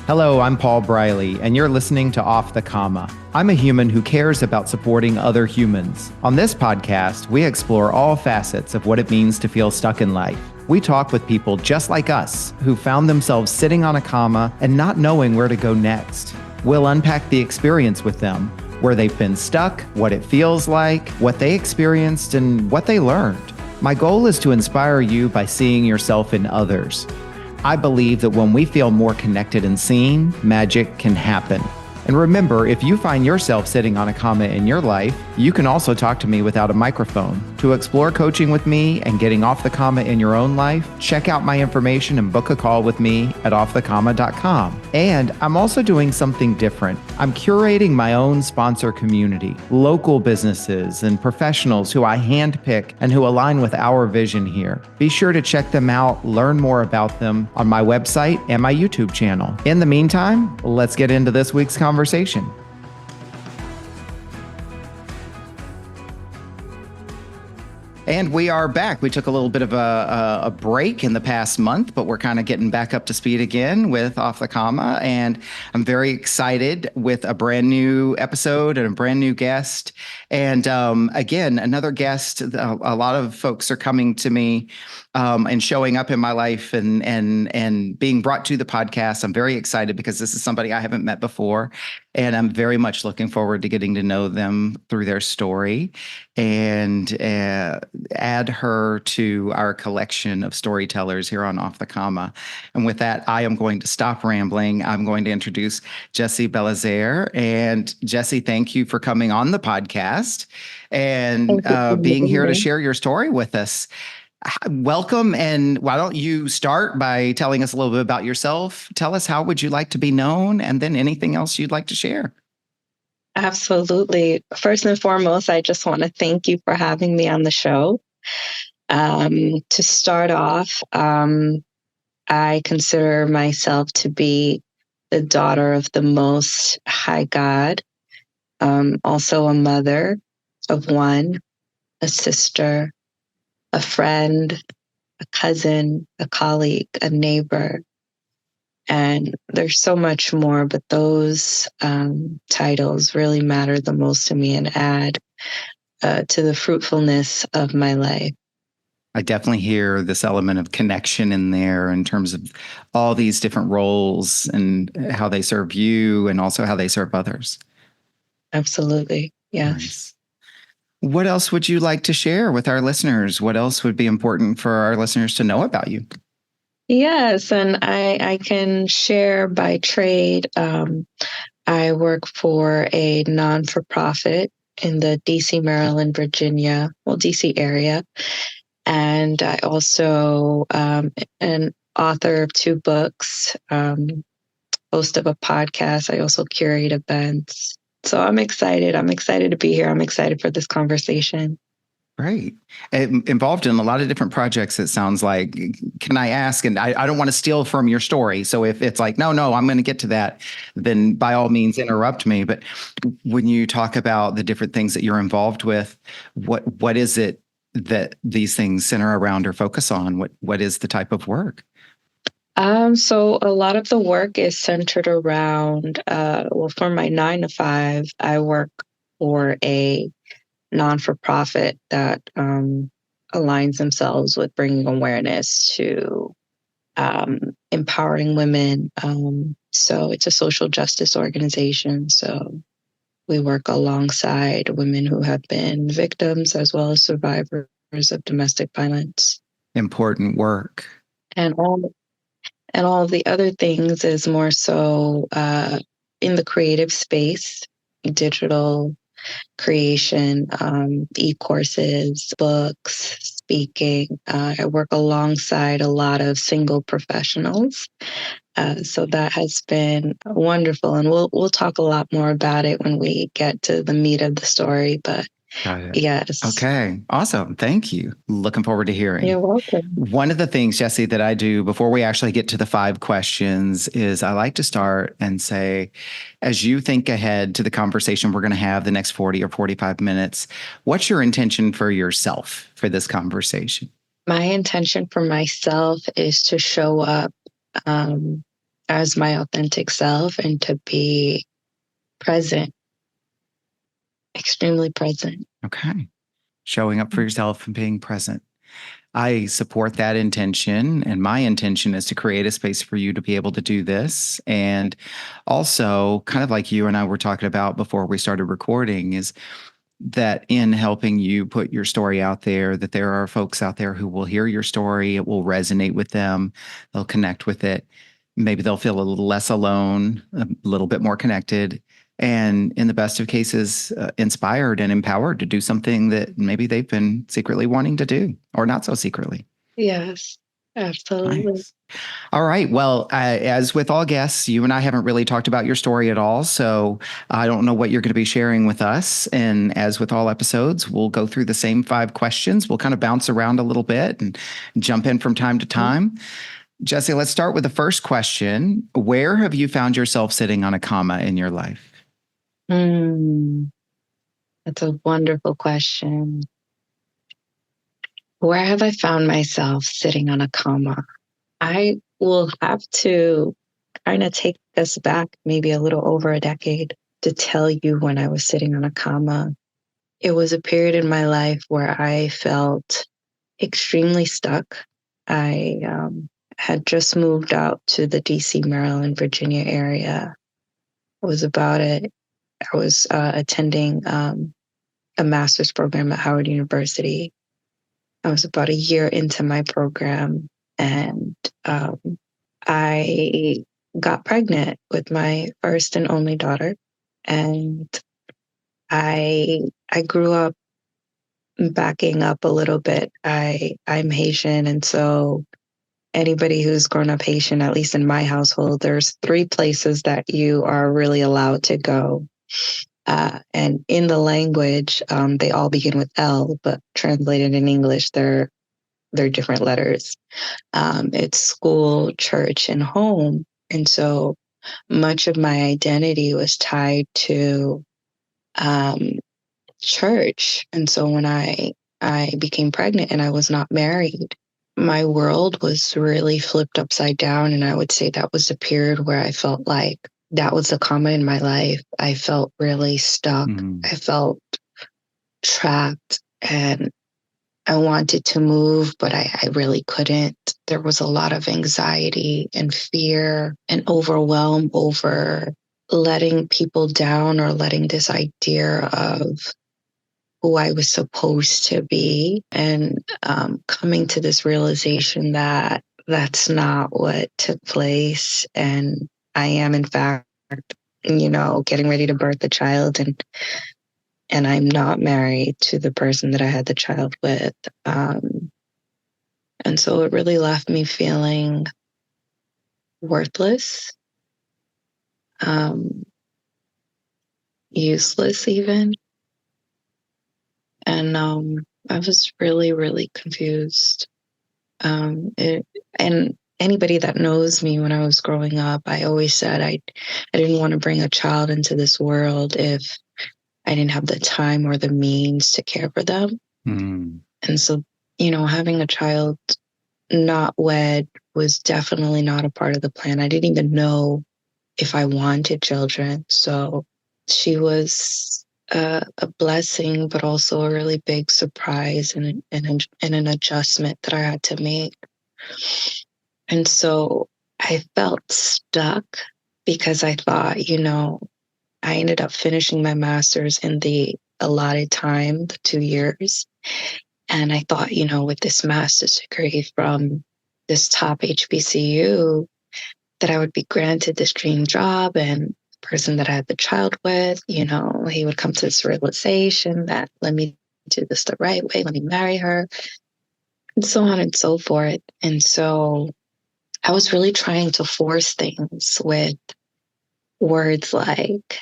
Hello, I'm Paul Briley, and you're listening to Off the Comma. I'm a human who cares about supporting other humans. On this podcast, we explore all facets of what it means to feel stuck in life. We talk with people just like us who found themselves sitting on a comma and not knowing where to go next. We'll unpack the experience with them, where they've been stuck, what it feels like, what they experienced, and what they learned. My goal is to inspire you by seeing yourself in others. I believe that when we feel more connected and seen, magic can happen. And remember, if you find yourself sitting on a comma in your life, you can also talk to me without a microphone. To explore coaching with me and getting off the comma in your own life, check out my information and book a call with me at offthecomma.com. And I'm also doing something different. I'm curating my own sponsor community, local businesses and professionals who I handpick and who align with our vision here. Be sure to check them out, learn more about them on my website and my YouTube channel. In the meantime, let's get into this week's conversation. And we are back. We took a little bit of a break in the past month, but we're kind of getting back up to speed again with Off the Comma. And I'm very excited with a brand new episode and a brand new guest. And again, another guest. A lot of folks are coming to me and showing up in my life and being brought to the podcast. I'm very excited because this is somebody I haven't met before. And I'm very much looking forward to getting to know them through their story and add her to our collection of storytellers here on Off the Comma. And with that, I am going to stop rambling. I'm going to introduce Gessie Belizaire. And Gessie, thank you for coming on the podcast and being here to share your story with us. Welcome. And why don't you start by telling us a little bit about yourself? Tell us, how would you like to be known? And then anything else you'd like to share. Absolutely. First and foremost, I just want to thank you for having me on the show. To start off, I consider myself to be the daughter of the Most High God, also a mother of one, a sister, a friend, a cousin, a colleague, a neighbor. And there's so much more, but those titles really matter the most to me and add to the fruitfulness of my life. I definitely hear this element of connection in there in terms of all these different roles and how they serve you and also how they serve others. Absolutely. Yes. Nice. What else would you like to share with our listeners? What else would be important for our listeners to know about you? Yes, and I can share by trade. I work for a non-for-profit in the DC, Maryland, Virginia, DC area. And I also am an author of 2 books, host of a podcast. I also curate events. So I'm excited. I'm excited to be here. I'm excited for this conversation. Great. Involved in a lot of different projects, it sounds like. Can I ask, and I don't want to steal from your story, so if it's like, no, I'm going to get to that, then by all means interrupt me. But when you talk about the different things that you're involved with, what is it that these things center around or focus on? What is the type of work? So a lot of the work is centered around, for my 9 to 5, I work for a non-for-profit that aligns themselves with bringing awareness to empowering women. So it's a social justice organization. So we work alongside women who have been victims as well as survivors of domestic violence. Important work. And all of the other things is more so in the creative space, digital creation, e-courses, books, speaking. I work alongside a lot of single professionals. So that has been wonderful. And we'll talk a lot more about it when we get to the meat of the story. But yes. Okay. Awesome. Thank you. Looking forward to hearing. You're welcome. One of the things, Gessie, that I do before we actually get to the 5 questions is I like to start and say, as you think ahead to the conversation we're going to have the next 40 or 45 minutes, what's your intention for yourself for this conversation? My intention for myself is to show up as my authentic self and to be present, extremely present. Okay. Showing up for yourself and being present. I support that intention, and my intention is to create a space for you to be able to do this. And also, kind of like you and I were talking about before we started recording, is that in helping you put your story out there, that there are folks out there who will hear your story, it will resonate with them, they'll connect with it. Maybe they'll feel a little less alone, a little bit more connected, and in the best of cases, inspired and empowered to do something that maybe they've been secretly wanting to do, or not so secretly. Yes, absolutely. Nice. All right. Well, as with all guests, you and I haven't really talked about your story at all. So I don't know what you're going to be sharing with us. And as with all episodes, we'll go through the same 5 questions. We'll kind of bounce around a little bit and jump in from time to time. Gessie, let's start with the first question. Where have you found yourself sitting on a comma in your life? That's a wonderful question. Where have I found myself sitting on a comma? I will have to kind of take us back maybe a little over a decade to tell you when I was sitting on a comma. It was a period in my life where I felt extremely stuck. I had just moved out to the DC, Maryland, Virginia area. It was about it. I was attending a master's program at Howard University. I was about a year into my program, and I got pregnant with my first and only daughter. And I grew up, backing up a little bit. I'm Haitian, and so anybody who's grown up Haitian, at least in my household, there's 3 places that you are really allowed to go. And in the language, they all begin with L, but translated in English, they're different letters. It's school, church, and home. And so much of my identity was tied to church. And so when I became pregnant and I was not married, my world was really flipped upside down. And I would say that was the period where I felt like that was the comma in my life. I felt really stuck. I felt trapped, and I wanted to move, but I really couldn't. There was a lot of anxiety and fear and overwhelm over letting people down or letting this idea of who I was supposed to be, and coming to this realization that that's not what took place. And I am, in fact, getting ready to birth a child, and I'm not married to the person that I had the child with. And so it really left me feeling worthless, useless even. And I was really, really confused. And anybody that knows me, when I was growing up, I always said I didn't want to bring a child into this world if I didn't have the time or the means to care for them. And so, having a child not wed was definitely not a part of the plan. I didn't even know if I wanted children. So she was a blessing, but also a really big surprise and an adjustment that I had to make. And so I felt stuck because I thought, I ended up finishing my master's in the allotted time, the 2 years. And I thought, with this master's degree from this top HBCU, that I would be granted this dream job, and the person that I had the child with, he would come to this realization that, let me do this the right way, let me marry her, and so on and so forth. And so I was really trying to force things with words like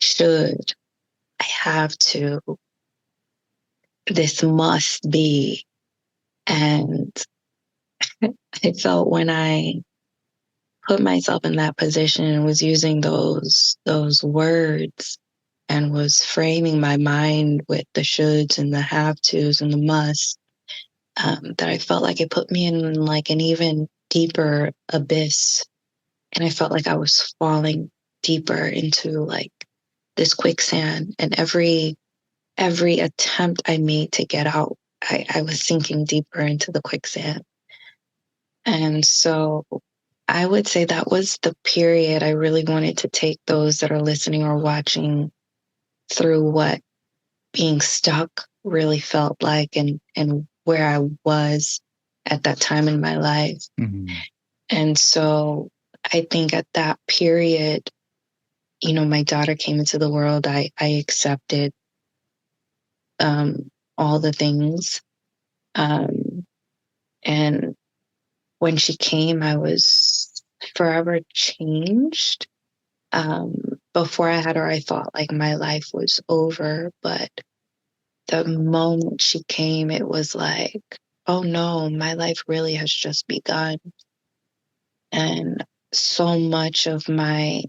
should, I have to, this must be. And I felt when I put myself in that position and was using those words and was framing my mind with the shoulds and the have tos and the musts, that I felt like it put me in like an even deeper abyss. And I felt like I was falling deeper into like this quicksand. And every attempt I made to get out, I was sinking deeper into the quicksand. And so I would say that was the period I really wanted to take those that are listening or watching through what being stuck really felt like, and where I was at that time in my life. Mm-hmm. And so I think at that period, my daughter came into the world. I accepted all the things. And when she came, I was forever changed. Before I had her, I thought like my life was over. But the moment she came, it was like, oh no, my life really has just begun. And so much of my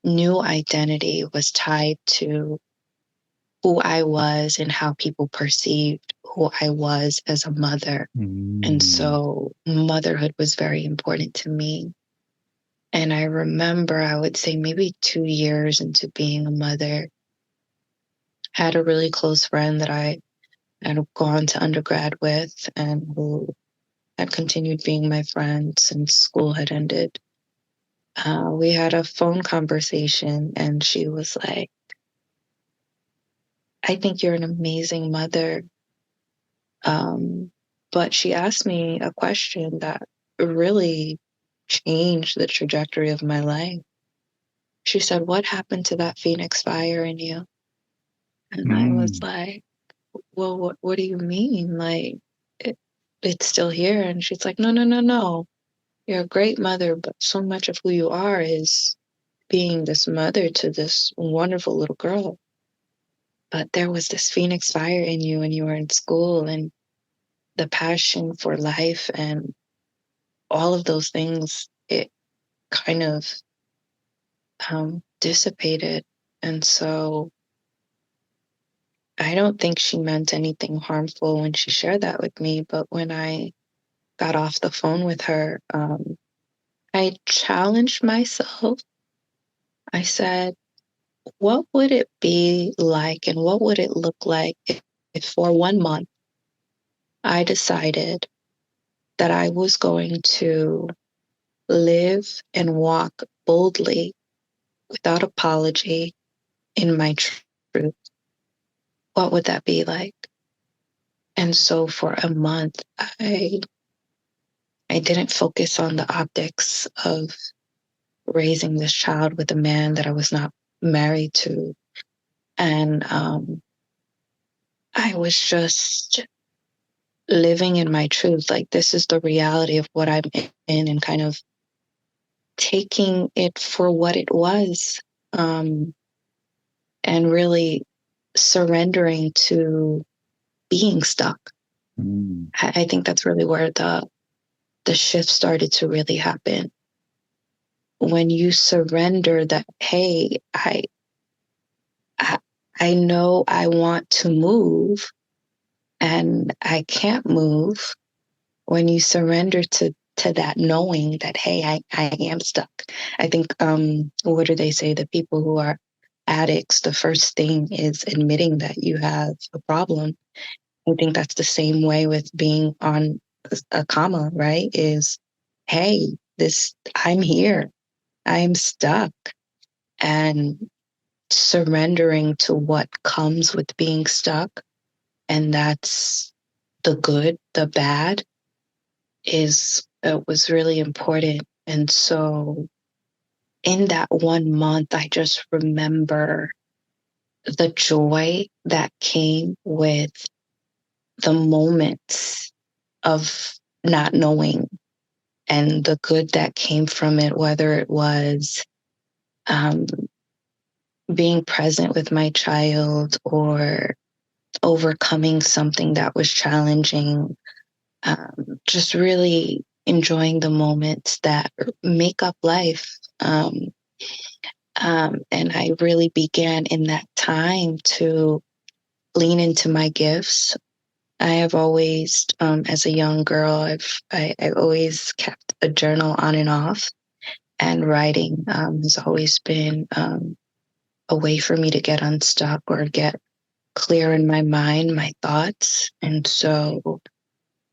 new identity was tied to who I was and how people perceived who I was as a mother. Mm-hmm. And so motherhood was very important to me. And I remember, I would say maybe 2 years into being a mother, I had a really close friend that I had gone to undergrad with and who had continued being my friend since school had ended. We had a phone conversation and she was like, I think you're an amazing mother. But she asked me a question that really changed the trajectory of my life. She said, what happened to that Phoenix fire in you? And I was like, well, what do you mean? Like, it's still here. And she's like, no, no, no, no. You're a great mother, but so much of who you are is being this mother to this wonderful little girl. But there was this Phoenix fire in you when you were in school, and the passion for life and all of those things, it kind of dissipated. And so I don't think she meant anything harmful when she shared that with me. But when I got off the phone with her, I challenged myself. I said, what would it be like and what would it look like if for 1 month I decided that I was going to live and walk boldly without apology in my truth? What would that be like? And so for a month, I didn't focus on the optics of raising this child with a man that I was not married to. And I was just living in my truth. Like, this is the reality of what I'm in, and kind of taking it for what it was. And really surrendering to being stuck. I think that's really where the shift started to really happen. When you surrender that, hey, I know I want to move and I can't move. When you surrender to that knowing that, hey, I am stuck. I think, what do they say? The people who are addicts, the first thing is admitting that you have a problem. I think that's the same way with being on a comma, right? Is, hey, I'm here. I'm stuck. And surrendering to what comes with being stuck, and that's the good, the bad, was really important. And so in that 1 month, I just remember the joy that came with the moments of not knowing, and the good that came from it, whether it was being present with my child or overcoming something that was challenging, just really enjoying the moments that make up life. And I really began in that time to lean into my gifts. I have always, as a young girl, I've always kept a journal on and off. And writing has always been a way for me to get unstuck or get clear in my mind, my thoughts. And so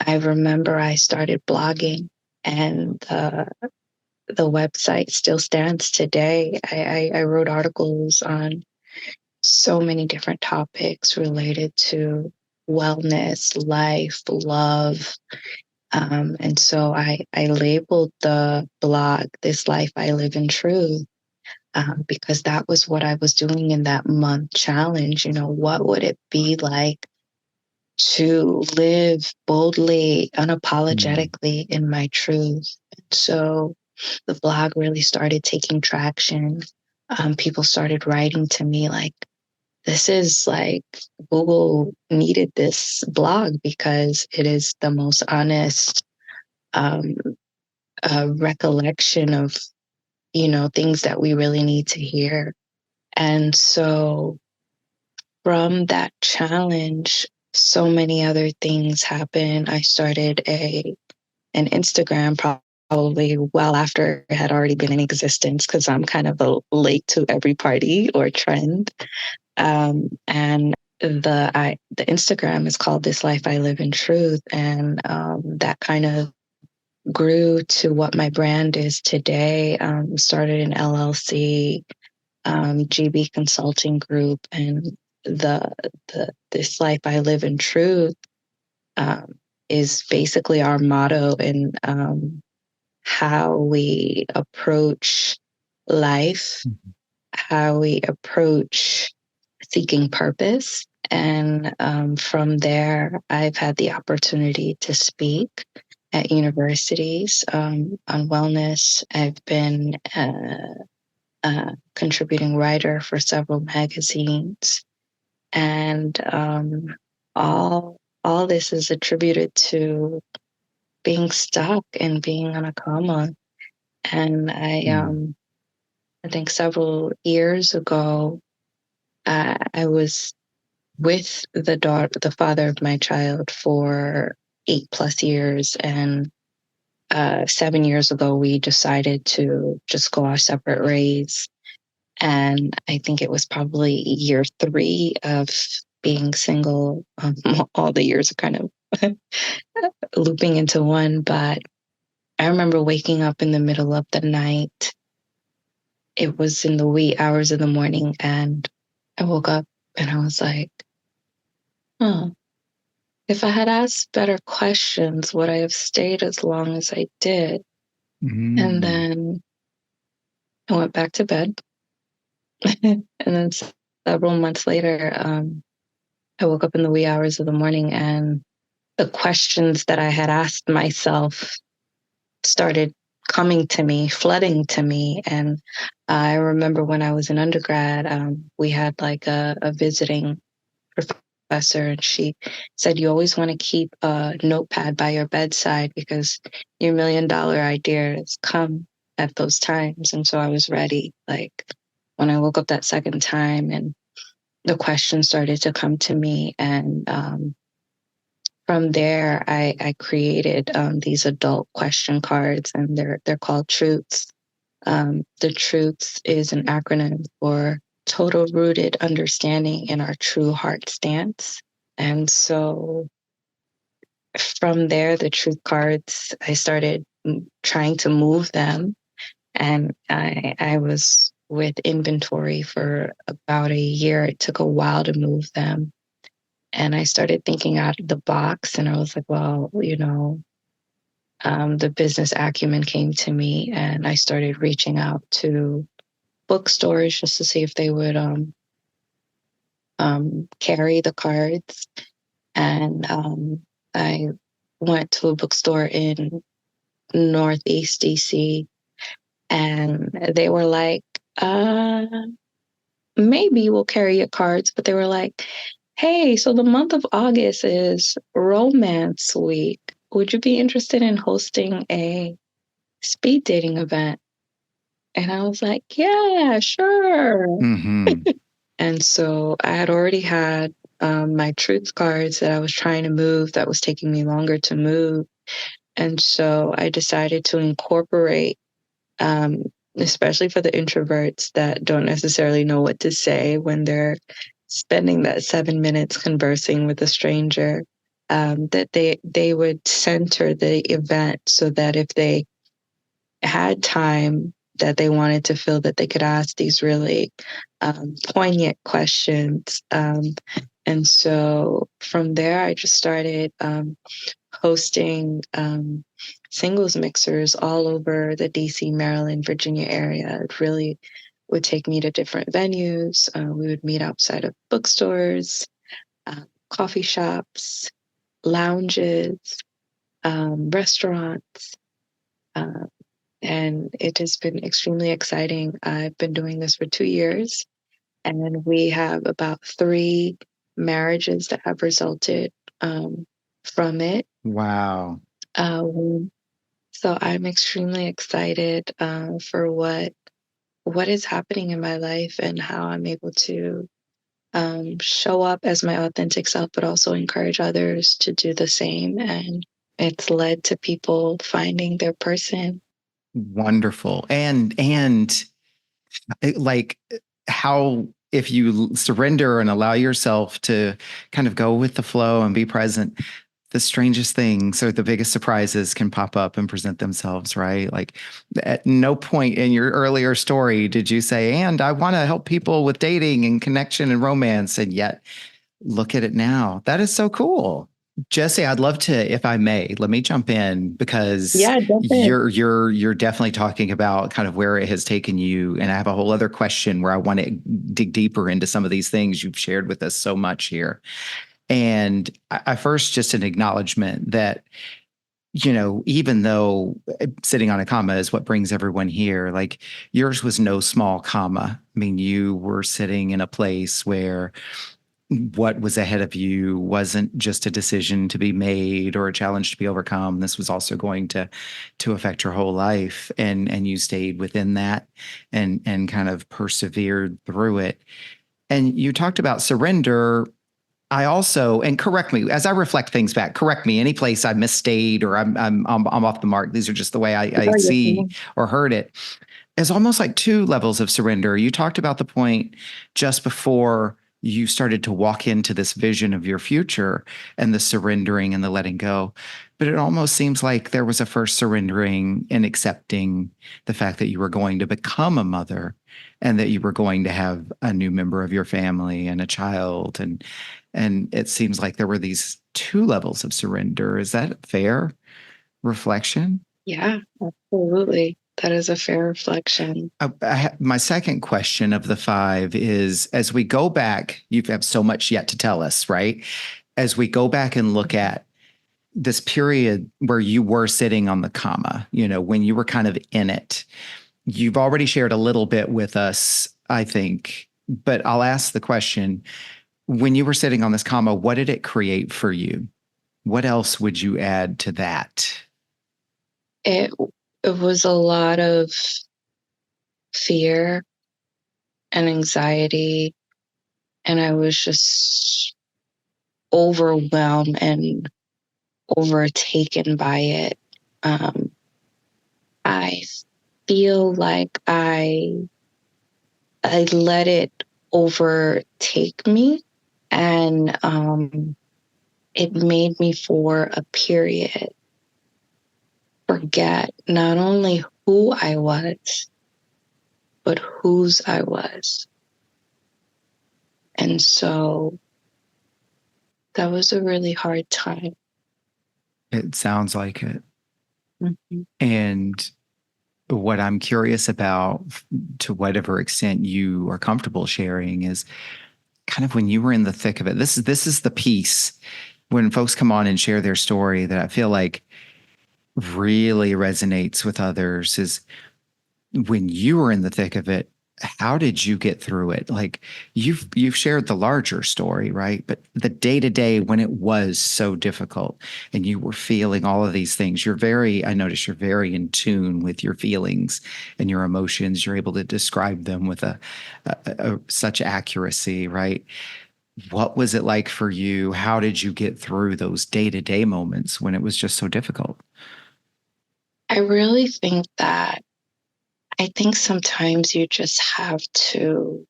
I remember I started blogging, and the website still stands today. I wrote articles on so many different topics related to wellness, life, love. And so I labeled the blog, This Life I Live in Truth, because that was what I was doing in that month challenge. You know, what would it be like to live boldly, unapologetically in my truth? So the blog really started taking traction. People started writing to me like, this is like, Google needed this blog because it is the most honest um, recollection of, things that we really need to hear. And so from that challenge, so many other things happened. I started an Instagram probably well after it had already been in existence, because I'm kind of late to every party or trend. And the Instagram is called This Life I Live in Truth, and that kind of grew to what my brand is today. Started an LLC, GB Consulting Group, and the This Life I Live in Truth is basically our motto in how we approach life, how we approach seeking purpose. And from there, I've had the opportunity to speak at universities on wellness. I've been a contributing writer for several magazines, and all this is attributed to being stuck and being on a coma. And I think several years ago, I was with the father of my child for 8+ years, and 7 years ago, we decided to just go our separate ways. And I think it was probably year 3 of being single. All the years are kind of looping into one, but I remember waking up in the middle of the night. It was in the wee hours of the morning, and I woke up and I was like, oh, if I had asked better questions, would I have stayed as long as I did? And then I went back to bed. And then several months later, I woke up in the wee hours of the morning, and the questions that I had asked myself started coming to me, flooding to me. And I remember when I was in undergrad, we had like a visiting professor, and she said, you always want to keep a notepad by your bedside because your $1 million ideas come at those times. And so I was ready. Like when I woke up that second time, and the questions started to come to me, and from there, I created these adult question cards, and they're called Truths. The Truths is an acronym for Total Rooted Understanding in Our True Heart Stance. And so from there, the Truth cards, I started trying to move them, and I was with inventory for about a year. It took a while to move them. And I started thinking out of the box, and I was like, well, the business acumen came to me, and I started reaching out to bookstores just to see if they would carry the cards. And I went to a bookstore in Northeast DC, and they were like, maybe we'll carry your cards. But they were like, hey, so the month of August is Romance Week. Would you be interested in hosting a speed dating event? And I was like, yeah, sure. And so I had already had my truth cards that I was trying to move, that was taking me longer to move. And so I decided to incorporate especially for the introverts that don't necessarily know what to say when they're spending that 7 minutes conversing with a stranger, that they would center the event so that if they had time that they wanted to feel that they could ask these really poignant questions. And so from there, I just started hosting singles mixers all over the DC, Maryland, Virginia area. It really would take me to different venues. We would meet outside of bookstores, coffee shops, lounges, restaurants. Uh, and it has been extremely exciting. I've been doing this for 2 years, and we have about 3 marriages that have resulted from it. Wow. So I'm extremely excited for what is happening in my life and how I'm able to show up as my authentic self, but also encourage others to do the same. And it's led to people finding their person. Wonderful. And like how if you surrender and allow yourself to kind of go with the flow and be present, the strangest things or the biggest surprises can pop up and present themselves, right? Like at no point in your earlier story did you say, and I want to help people with dating and connection and romance. And yet look at it now. That is so cool. Gessie, I'd love to, if I may, let me jump in because Yeah, definitely. you're definitely talking about kind of where it has taken you. And I have a whole other question where I want to dig deeper into some of these things you've shared with us so much here. And I first just an acknowledgement that, even though sitting on a comma is what brings everyone here, like yours was no small comma. I mean, you were sitting in a place where what was ahead of you wasn't just a decision to be made or a challenge to be overcome. This was also going to affect your whole life, and you stayed within that and kind of persevered through it. And you talked about surrender. I also, and correct me as I reflect things back. Correct me any place I misstayed or I'm off the mark. These are just the way I Oh, yes, see ma'am. or heard it. It's almost like two levels of surrender. You talked about the point just before you started to walk into this vision of your future and the surrendering and the letting go. But it almost seems like there was a first surrendering and accepting the fact that you were going to become a mother and that you were going to have a new member of your family and a child. And it seems like there were these two levels of surrender. Is that fair reflection? Yeah, absolutely. That is a fair reflection. My second question of the five is as we go back, you have so much yet to tell us, right? As we go back and look at this period where you were sitting on the comma, when you were kind of in it, you've already shared a little bit with us, I think, but I'll ask the question when you were sitting on this comma, what did it create for you? What else would you add to that? It it was a lot of fear and anxiety, and I was just overwhelmed and overtaken by it. Um, I feel like I let it overtake me, and it made me for a period forget not only who I was, but whose I was. And so that was a really hard time. It sounds like it. Mm-hmm. And what I'm curious about, to whatever extent you are comfortable sharing, is kind of when you were in the thick of it. This is the piece when folks come on and share their story that I feel like really resonates with others is when you were in the thick of it, how did you get through it? Like you've shared the larger story, right? But the day to day when it was so difficult and you were feeling all of these things, I notice you're very in tune with your feelings and your emotions. You're able to describe them with such accuracy, right? What was it like for you? How did you get through those day to day moments when it was just so difficult? I really think that I think sometimes you just have to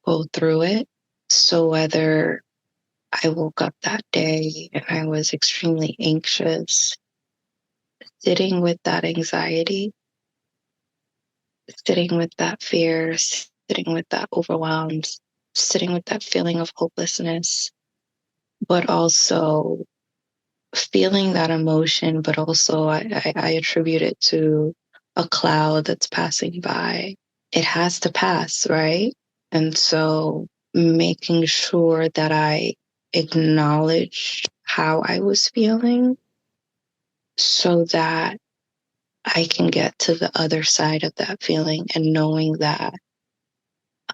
go through it. So whether I woke up that day and I was extremely anxious, sitting with that anxiety, sitting with that fear, sitting with that overwhelm, sitting with that feeling of hopelessness, but also feeling that emotion, but also I attribute it to a cloud that's passing by. It has to pass, right? And so making sure that I acknowledged how I was feeling so that I can get to the other side of that feeling and knowing that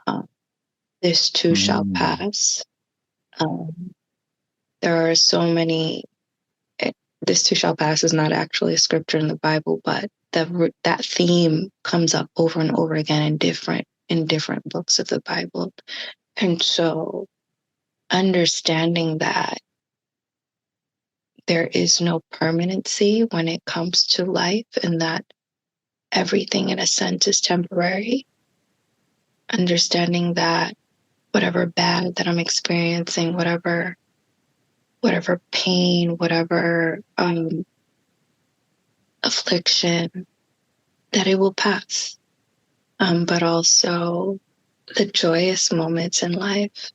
um, this too shall pass. Um, there are so many this too shall pass is not actually a scripture in the Bible, but that theme comes up over and over again in different books of the Bible. And so understanding that there is no permanency when it comes to life and that everything in a sense is temporary, understanding that whatever bad that I'm experiencing, whatever pain, whatever affliction, that it will pass. But also the joyous moments in life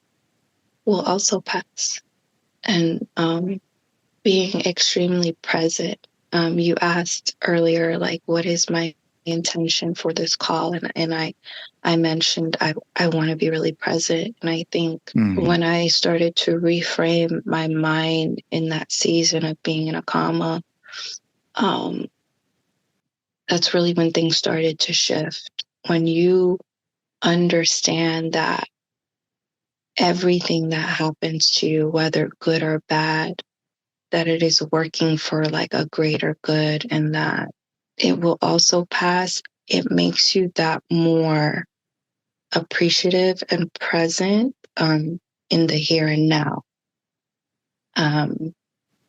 will also pass. And being extremely present. You asked earlier, like, what is my intention for this call? And I mentioned I want to be really present. And I think when I started to reframe my mind in that season of being in a coma, that's really when things started to shift. When you understand that everything that happens to you, whether good or bad, that it is working for like a greater good and that it will also pass, it makes you that more appreciative and present in the here and now.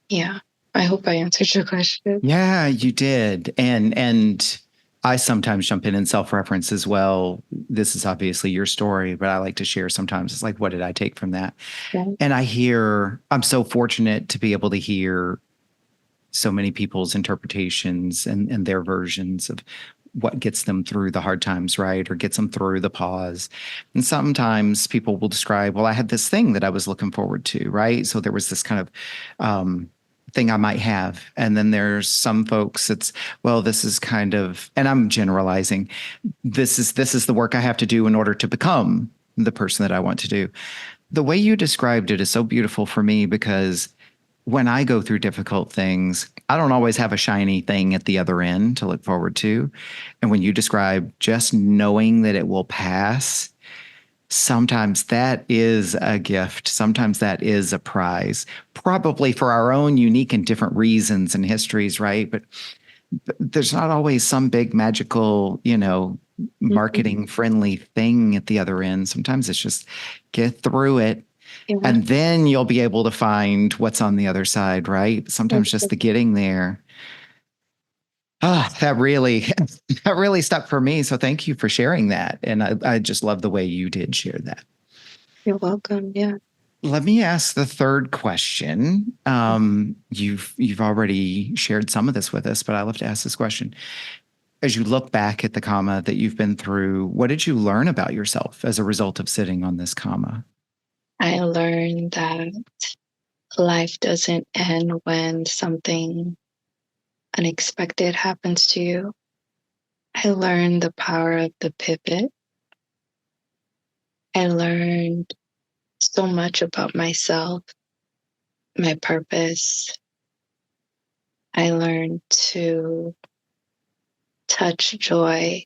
Yeah, I hope I answered your question. Yeah, you did. And I sometimes jump in and self-reference as well. This is obviously your story, but I like to share sometimes. It's like, what did I take from that? Yeah. And I'm so fortunate to be able to hear so many people's interpretations and their versions of what gets them through the hard times, right? Or gets them through the pause. And sometimes people will describe, well, I had this thing that I was looking forward to, right? So there was this kind of thing I might have. And then there's some folks it's, well, this is kind of, and I'm generalizing, this is the work I have to do in order to become the person that I want to do. The way you described it is so beautiful for me because when I go through difficult things, I don't always have a shiny thing at the other end to look forward to. And when you describe just knowing that it will pass, sometimes that is a gift. Sometimes that is a prize, probably for our own unique and different reasons and histories, right? But there's not always some big magical, marketing friendly thing at the other end. Sometimes it's just get through it. Yeah. And then you'll be able to find what's on the other side, right? Sometimes just the getting there. That really, that really stuck for me. So thank you for sharing that. And I just love the way you did share that. You're welcome. Yeah. Let me ask the third question. You've already shared some of this with us, but I love to ask this question. As you look back at the comma that you've been through, what did you learn about yourself as a result of sitting on this comma? I learned that life doesn't end when something unexpected happens to you. I learned the power of the pivot. I learned so much about myself, my purpose. I learned to touch joy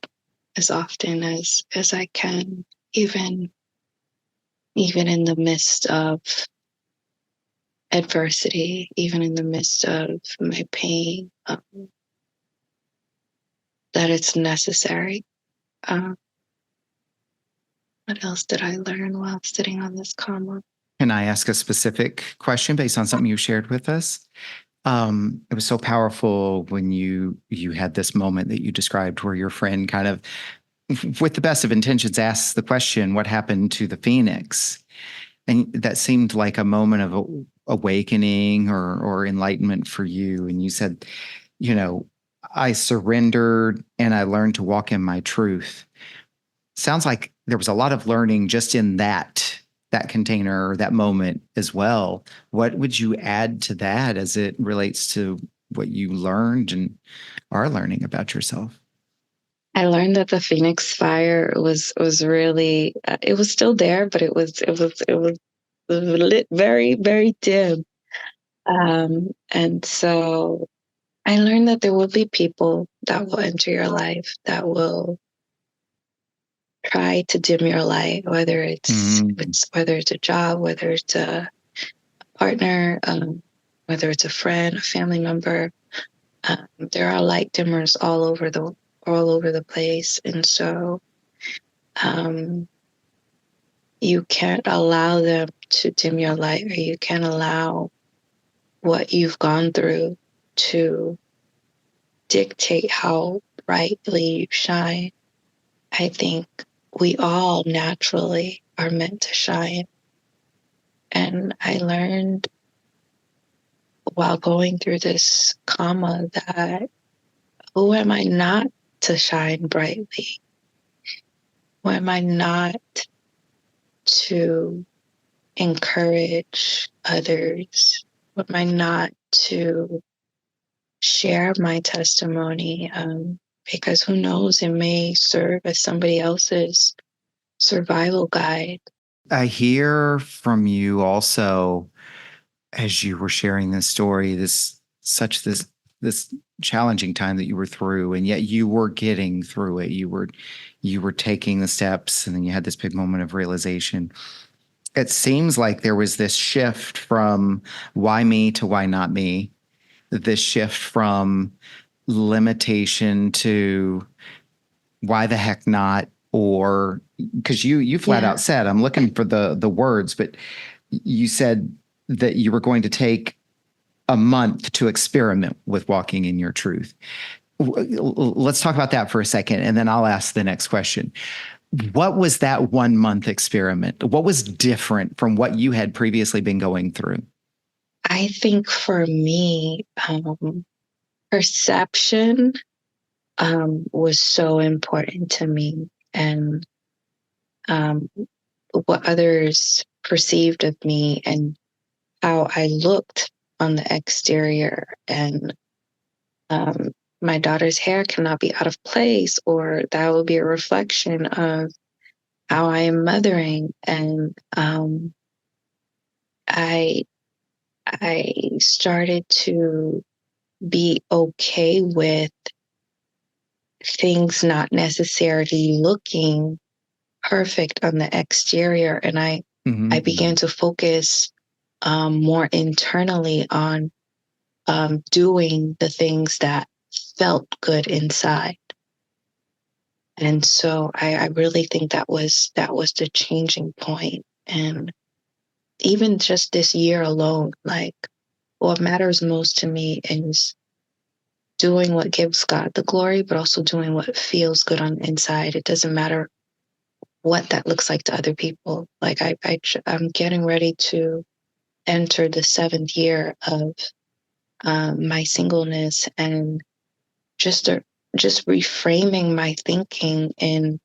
as often as I can, even in the midst of adversity, even in the midst of my pain, that it's necessary. What else did I learn while sitting on this comma? Can I ask a specific question based on something you shared with us? It was so powerful when you had this moment that you described where your friend kind of, with the best of intentions, asks the question, "What happened to the phoenix?" And that seemed like a moment of awakening or enlightenment for you. And you said, you know, I surrendered and I learned to walk in my truth. Sounds like there was a lot of learning just in that container, that moment as well. What would you add to that as it relates to what you learned and are learning about yourself? I learned that the Phoenix fire was really it was still there, but it was lit very very dim. And so I learned that there will be people that will enter your life that will try to dim your light, whether Mm, whether it's a job, whether it's a partner, whether it's a friend, a family member. There are light dimmers all over the place, and so um, you can't allow them to dim your light, or you can't allow what you've gone through to dictate how brightly you shine. I think we all naturally are meant to shine. And I learned while going through this comma that who am I not to shine brightly? Who am I not to encourage others? Who am I not to share my testimony? Because who knows, it may serve as somebody else's survival guide. I hear from you also as you were sharing this story, this challenging time that you were through, and yet you were getting through it. You were taking the steps, and then you had this big moment of realization. It seems like there was this shift from why me to why not me, this shift from limitation to why the heck not, or because you flat Yeah. out said, I'm looking for the words, but you said that you were going to take a month to experiment with walking in your truth. Let's talk about that for a second, and then I'll ask the next question. What was that 1 month experiment? What was different from what you had previously been going through? I think for me, perception was so important to me, and um, what others perceived of me and how I looked on the exterior. And um, my daughter's hair cannot be out of place, or that will be a reflection of how I am mothering. And I I started to be okay with things not necessarily looking perfect on the exterior, and I began Mm-hmm. to focus more internally on doing the things that felt good inside. And so I really think that was the changing point. And even just this year alone, like what matters most to me is doing what gives God the glory, but also doing what feels good on the inside. It doesn't matter what that looks like to other people. Like I'm getting ready to enter the 7th year of my singleness, and just just reframing my thinking in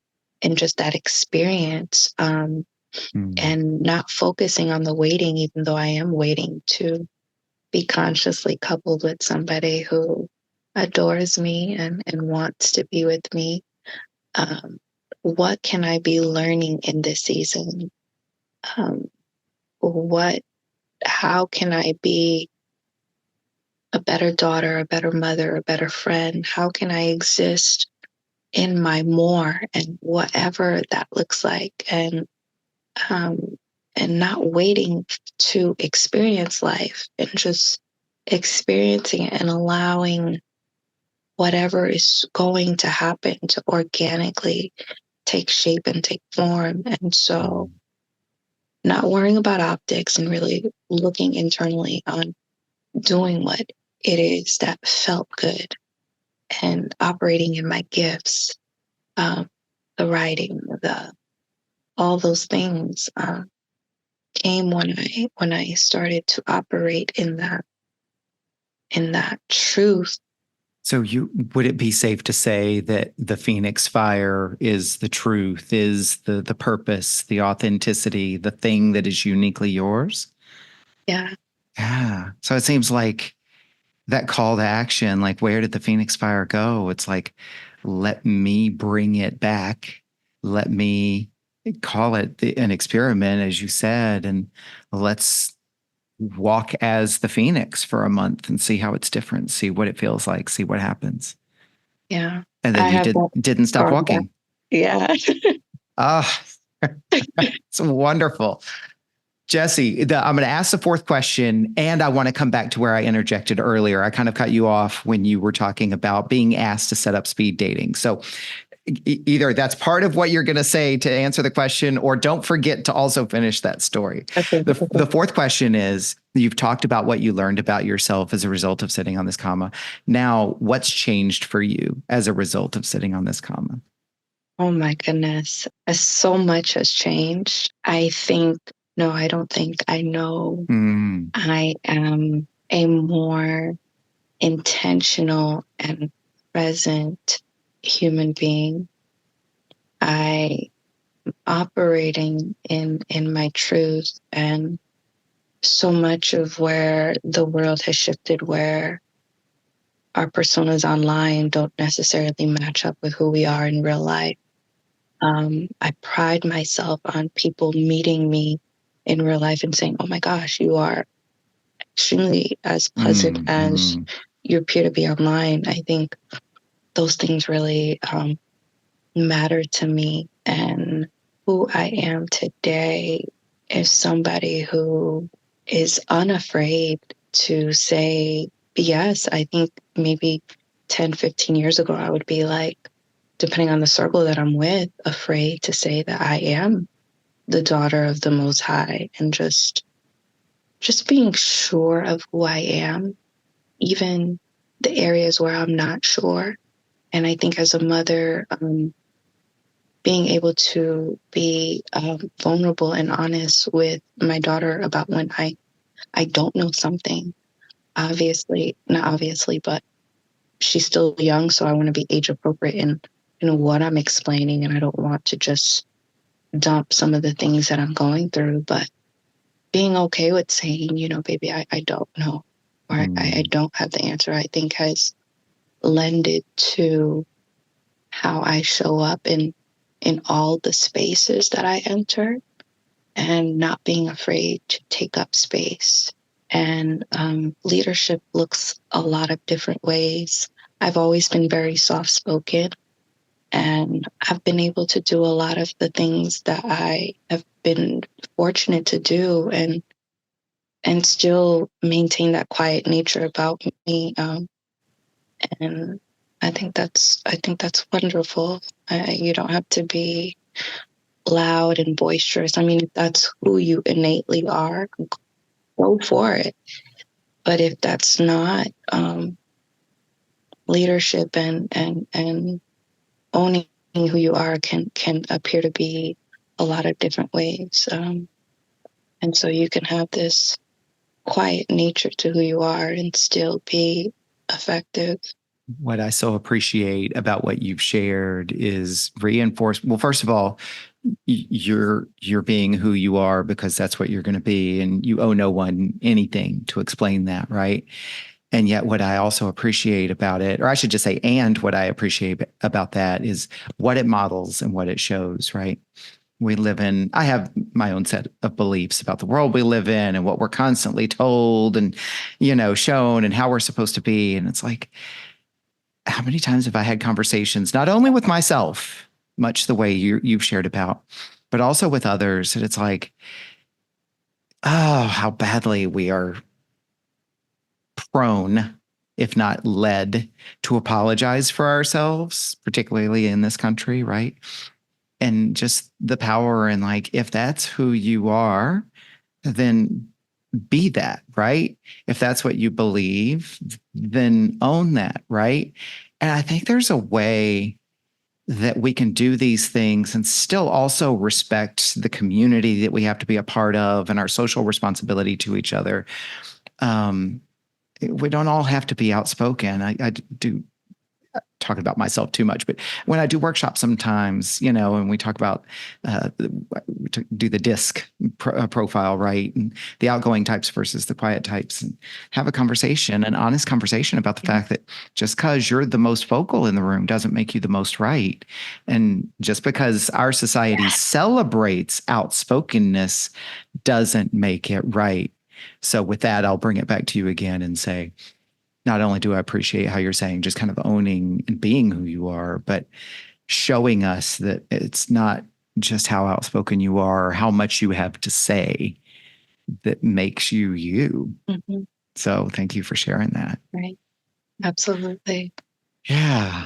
just that experience, Mm-hmm. and not focusing on the waiting, even though I am waiting to be consciously coupled with somebody who adores me and wants to be with me. Um, what can I be learning in this season? Um, what how can I be a better daughter, a better mother, a better friend? How can I exist in my more, and whatever that looks like? Um, and not waiting to experience life, and just experiencing it and allowing whatever is going to happen to organically take shape and take form. And so not worrying about optics and really looking internally on doing what it is that felt good, and operating in my gifts, the writing, all those things came when I started to operate in that truth. So would it be safe to say that the Phoenix fire is the truth, is the purpose, the authenticity, the thing that is uniquely yours? Yeah. Yeah. So it seems like that call to action, like where did the Phoenix fire go? It's like, let me bring it back. Let me call it an experiment, as you said, and let's walk as the Phoenix for a month and see how it's different, see what it feels like, see what happens. Yeah. And then I you have didn't stop gone back. walking. Yeah. Ah, it's wonderful. Gessie, I'm going to ask the fourth question, and I want to come back to where I interjected earlier. I kind of cut you off when you were talking about being asked to set up speed dating. So either that's part of what you're going to say to answer the question, or don't forget to also finish that story. Okay. The fourth question is, you've talked about what you learned about yourself as a result of sitting on this comma. Now, what's changed for you as a result of sitting on this comma? Oh my goodness. So much has changed. I think, no, I don't think, I know I am a more intentional and present human being. I am operating in my truth, and so much of where the world has shifted, where our personas online don't necessarily match up with who we are in real life. I pride myself on people meeting me in real life and saying, "Oh my gosh, you are extremely as pleasant as you appear to be online." I think those things really matter to me. And who I am today is somebody who is unafraid to say yes. I think maybe 10, 15 years ago, I would be like, depending on the circle that I'm with, afraid to say that I am the daughter of the Most High, and just being sure of who I am, even the areas where I'm not sure. And I think as a mother, being able to be vulnerable and honest with my daughter about when I don't know something, obviously, not obviously, but she's still young, so I want to be age appropriate in what I'm explaining, and I don't want to just dump some of the things that I'm going through, but being okay with saying, baby, I don't know, or I don't have the answer, I think has lended to how I show up in all the spaces that I enter, and not being afraid to take up space. And leadership looks a lot of different ways. I've always been very soft spoken, and I've been able to do a lot of the things that I have been fortunate to do, and still maintain that quiet nature about me. And I think that's wonderful. You don't have to be loud and boisterous. I mean, if that's who you innately are, go for it. But if that's not, leadership and owning who you are can appear to be a lot of different ways. And so you can have this quiet nature to who you are and still be effective. What I so appreciate about what you've shared is reinforced. Well, first of all, you're being who you are because that's what you're going to be, and you owe no one anything to explain that, right? And yet, what I also appreciate about it, or I should just say, and what I appreciate about that is what it models and what it shows, right? I have my own set of beliefs about the world we live in and what we're constantly told and, shown and how we're supposed to be. And it's like, how many times have I had conversations, not only with myself, much the way you've shared about, but also with others. And it's like, oh, how badly we are prone, if not led, to apologize for ourselves, particularly in this country, right? And just the power and like, if that's who you are, then be that, right? If that's what you believe, then own that, right? And I think there's a way that we can do these things and still also respect the community that we have to be a part of and our social responsibility to each other. Um, we don't all have to be outspoken. I do talking about myself too much, but when I do workshops sometimes, and we talk about, we do the disc profile, right? And the outgoing types versus the quiet types, and have a conversation, an honest conversation about the fact that just because you're the most vocal in the room doesn't make you the most right. And just because our society celebrates outspokenness doesn't make it right. So with that, I'll bring it back to you again and say, not only do I appreciate how you're saying just kind of owning and being who you are, but showing us that it's not just how outspoken you are or how much you have to say that makes you you. Mm-hmm. So thank you for sharing that. Right. Absolutely. Yeah.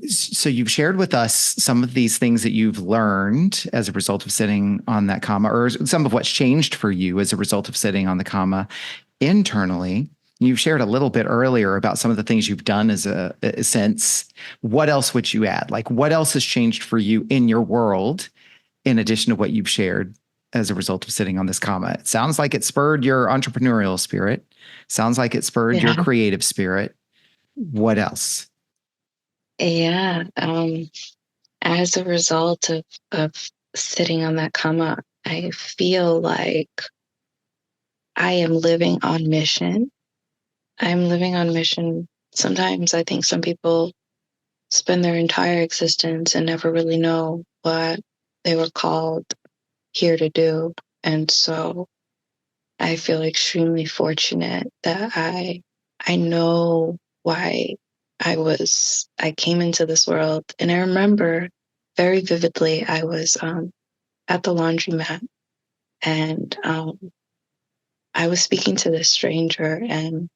So you've shared with us some of these things that you've learned as a result of sitting on that comma, or some of what's changed for you as a result of sitting on the comma internally. You've shared a little bit earlier about some of the things you've done as a sense. What else would you add? Like, what else has changed for you in your world in addition to what you've shared as a result of sitting on this comma? It sounds like it spurred your entrepreneurial spirit. Sounds like it spurred your creative spirit. What else? Yeah. As a result of sitting on that comma, I feel like I am living on mission. I'm living on mission. Sometimes I think some people spend their entire existence and never really know what they were called here to do. And so I feel extremely fortunate that I know why I came into this world. And I remember very vividly, I was at the laundromat, and I was speaking to this stranger, and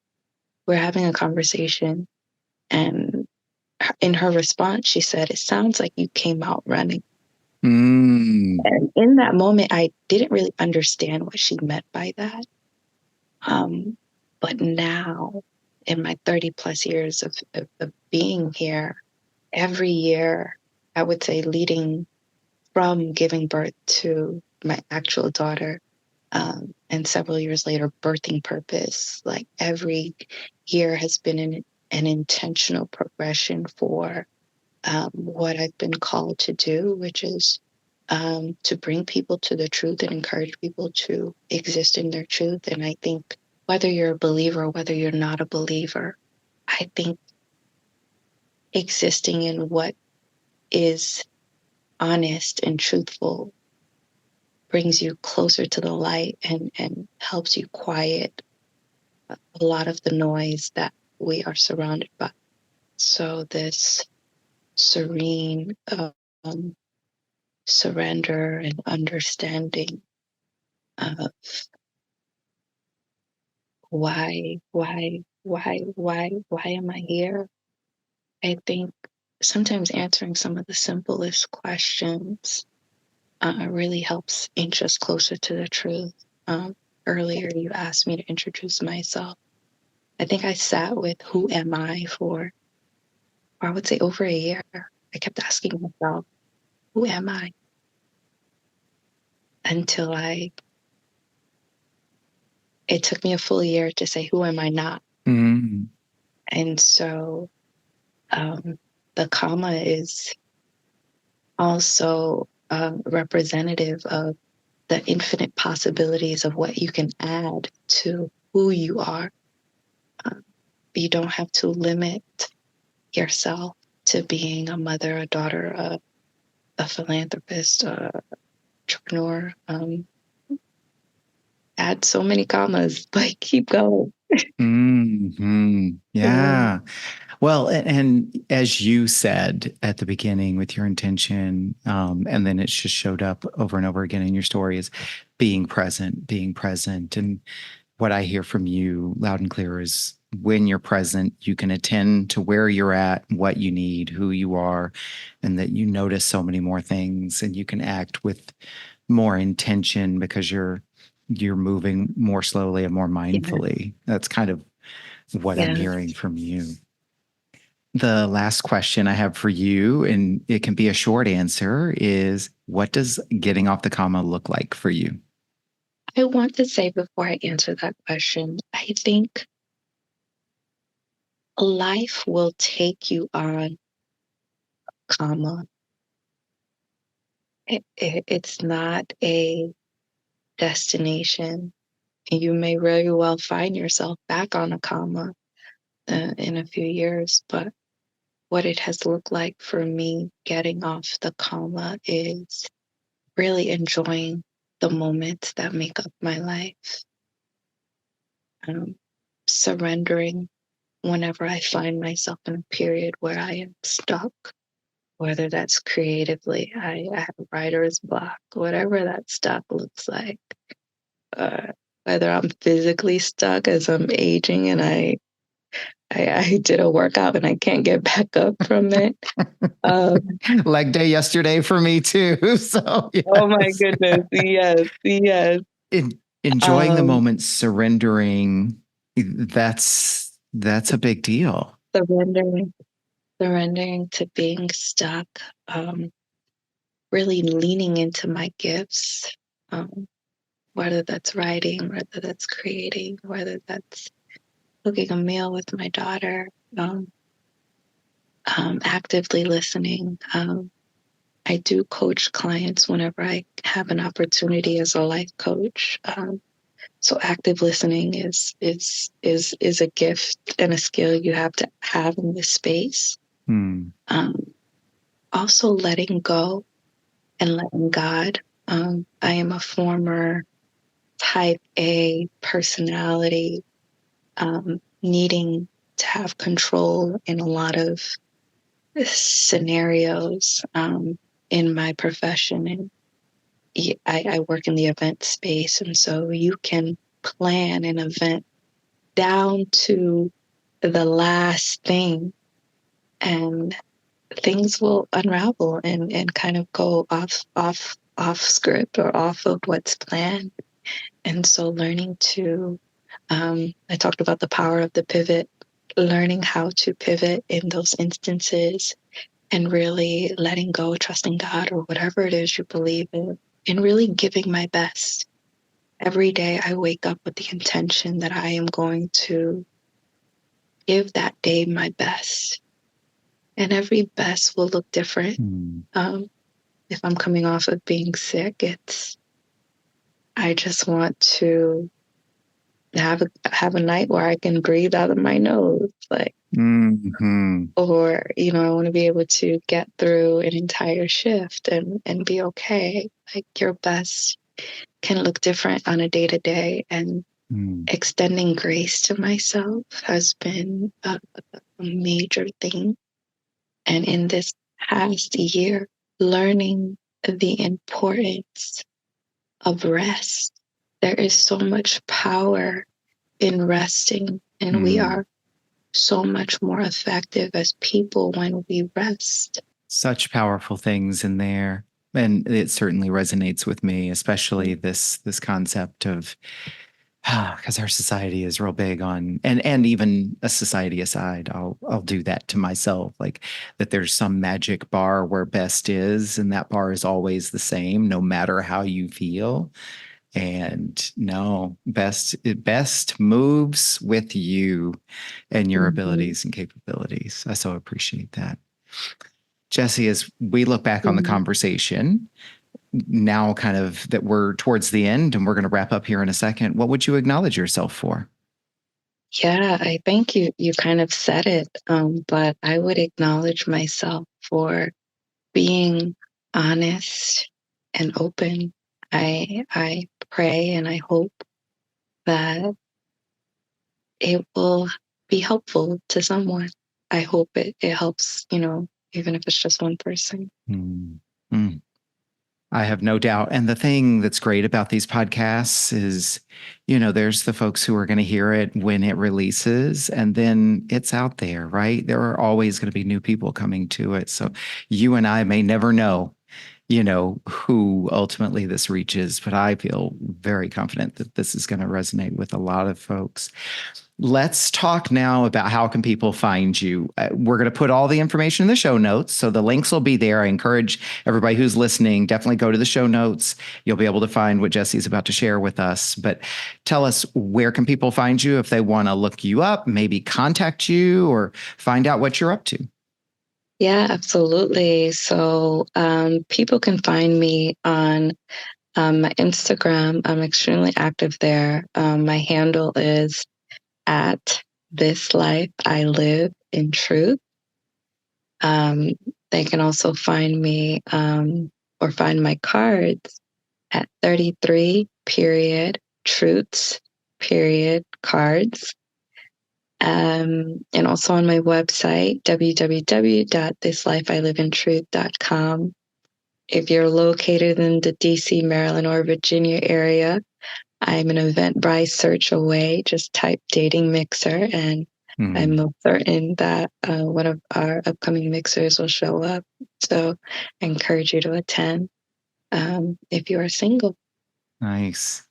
we're having a conversation. And in her response, she said, "It sounds like you came out running." And in that moment, I didn't really understand what she meant by that. But now, in my 30 plus years of being here, every year, I would say leading from giving birth to my actual daughter, and several years later, birthing purpose, like every year has been an intentional progression for what I've been called to do, which is to bring people to the truth and encourage people to exist in their truth. And I think whether you're a believer or whether you're not a believer, I think existing in what is honest and truthful brings you closer to the light and helps you quiet a lot of the noise that we are surrounded by. So this serene surrender and understanding of why am I here? I think sometimes answering some of the simplest questions really helps inch us closer to the truth. Earlier, you asked me to introduce myself. I think I sat with who am I for I would say over a year. I kept asking myself, who am I? Until it took me a full year to say, who am I not? Mm-hmm. And so the comma is also representative of the infinite possibilities of what you can add to who you are. You don't have to limit yourself to being a mother, a daughter, a philanthropist, entrepreneur. Add so many commas, but keep going. Mm-hmm. Yeah. Well, and as you said at the beginning with your intention, and then it's just showed up over and over again in your story, is being present, being present. And what I hear from you loud and clear is when you're present, you can attend to where you're at, what you need, who you are, and that you notice so many more things and you can act with more intention because you're you're moving more slowly and more mindfully. That's kind of what I'm Yeah. hearing from you. The last question I have for you, and it can be a short answer, is what does getting off the comma look like for you? I want to say before I answer that question, I think life will take you on, comma. It's not a destination. And you may very well find yourself back on a comma in a few years. But what it has looked like for me getting off the comma is really enjoying the moments that make up my life. Surrendering whenever I find myself in a period where I am stuck, whether that's creatively, I have writer's block, whatever that stuck looks like. Whether I'm physically stuck as I'm aging and I did a workout and I can't get back up from it. Leg day yesterday for me too. So yes. Oh my goodness. Yes. Yes. Enjoying the moment, surrendering, that's a big deal. Surrendering to being stuck, really leaning into my gifts, whether that's writing, whether that's creating, whether that's cooking a meal with my daughter, actively listening. I do coach clients whenever I have an opportunity as a life coach. So active listening is a gift and a skill you have to have in this space. Also letting go and letting God. I am a former type A personality, needing to have control in a lot of scenarios in my profession. And I work in the event space. And so you can plan an event down to the last thing, and things will unravel and kind of go off script or off of what's planned. And so learning to, I talked about the power of the pivot, learning how to pivot in those instances and really letting go, trusting God or whatever it is you believe in, and really giving my best. Every day I wake up with the intention that I am going to give that day my best. And every best will look different. If I'm coming off of being sick, I just want to have a night where I can breathe out of my nose, like, or I want to be able to get through an entire shift and be okay. Like, your best can look different on a day to day, and extending grace to myself has been a major thing. And in this past year, learning the importance of rest. There is so much power in resting, and we are so much more effective as people when we rest. Such powerful things in there. And it certainly resonates with me, especially this concept of, because our society is real big on, and even a society aside, I'll do that to myself, like that there's some magic bar where best is, and that bar is always the same, no matter how you feel. And no, best moves with you and your abilities and capabilities. I so appreciate that. Gessie, as we look back on the conversation, now kind of that we're towards the end and we're going to wrap up here in a second, what would you acknowledge yourself for? Yeah, I think you kind of said it, but I would acknowledge myself for being honest and open. I pray and I hope that it will be helpful to someone. I hope it helps, even if it's just one person. I have no doubt. And the thing that's great about these podcasts is, there's the folks who are going to hear it when it releases, and then it's out there, right? There are always going to be new people coming to it. So you and I may never know who ultimately this reaches, but I feel very confident that this is going to resonate with a lot of folks. Let's talk now about how can people find you. We're going to put all the information in the show notes, so the links will be there. I encourage everybody who's listening, definitely go to the show notes. You'll be able to find what Gessie's about to share with us. But tell us, where can people find you if they want to look you up, maybe contact you or find out what you're up to? Yeah, absolutely. So people can find me on my Instagram. I'm extremely active there. My handle is at This Life I Live in Truth. They can also find me or find my cards at 33 period truths period cards. And also on my website, www.thislifeilivintruth.com. If you're located in the DC, Maryland, or Virginia area, I'm an Eventbrite search away. Just type dating mixer, and I'm most certain that one of our upcoming mixers will show up. So I encourage you to attend if you are single. Nice.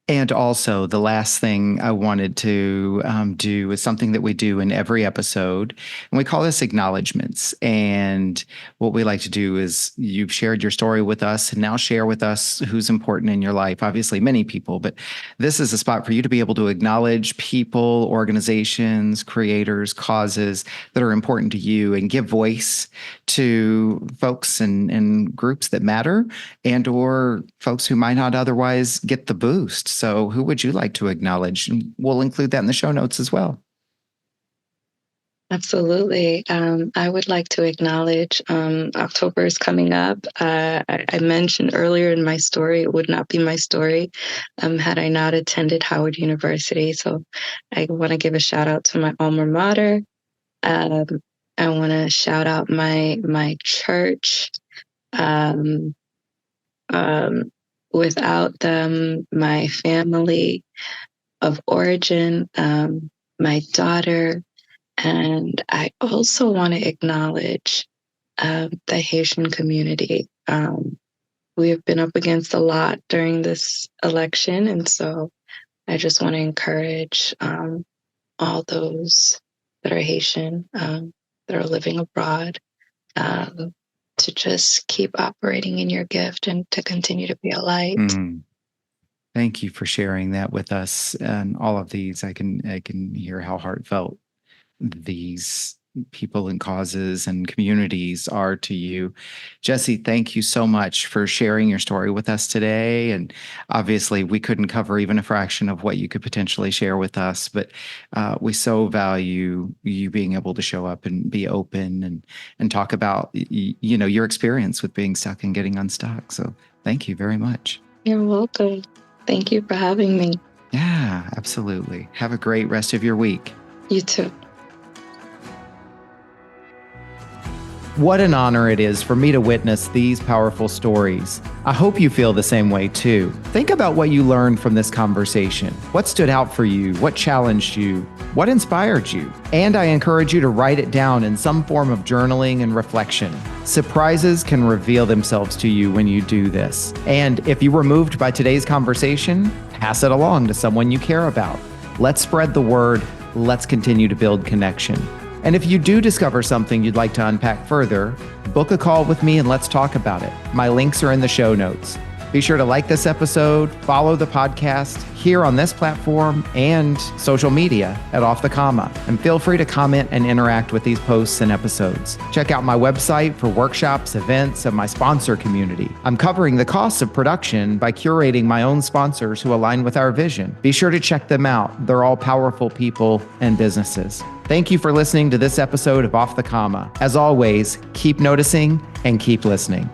And also, the last thing I wanted to do is something that we do in every episode, and we call this acknowledgments. And what we like to do is, you've shared your story with us, and now share with us who's important in your life. Obviously, many people, but this is a spot for you to be able to acknowledge people, organizations, creators, causes that are important to you, and give voice to folks and groups that matter, and or folks who might not otherwise get the boost. So who would you like to acknowledge? And we'll include that in the show notes as well. Absolutely. I would like to acknowledge October is coming up. I mentioned earlier in my story, it would not be my story had I not attended Howard University. So I want to give a shout out to my alma mater. I want to shout out my church. Without them, my family of origin, my daughter, and I also want to acknowledge the Haitian community. We have been up against a lot during this election, and so I just want to encourage all those that are Haitian, that are living abroad, to just keep operating in your gift and to continue to be a light. Thank you for sharing that with us. And all of these, I can hear how heartfelt these people and causes and communities are to you. Gessie, thank you so much for sharing your story with us today. And obviously, we couldn't cover even a fraction of what you could potentially share with us, but we so value you being able to show up and be open and talk about your experience with being stuck and getting unstuck. So thank you very much. You're welcome. Thank you for having me. Yeah, absolutely. Have a great rest of your week. You too. What an honor it is for me to witness these powerful stories. I hope you feel the same way too. Think about what you learned from this conversation. What stood out for you? What challenged you? What inspired you? And I encourage you to write it down in some form of journaling and reflection. Surprises can reveal themselves to you when you do this. And if you were moved by today's conversation, pass it along to someone you care about. Let's spread the word. Let's continue to build connection. And if you do discover something you'd like to unpack further, book a call with me and let's talk about it. My links are in the show notes. Be sure to like this episode, follow the podcast here on this platform and social media at Off the Comma, and feel free to comment and interact with these posts and episodes. Check out my website for workshops, events, and my sponsor community. I'm covering the costs of production by curating my own sponsors who align with our vision. Be sure to check them out. They're all powerful people and businesses. Thank you for listening to this episode of Off the Comma. As always, keep noticing and keep listening.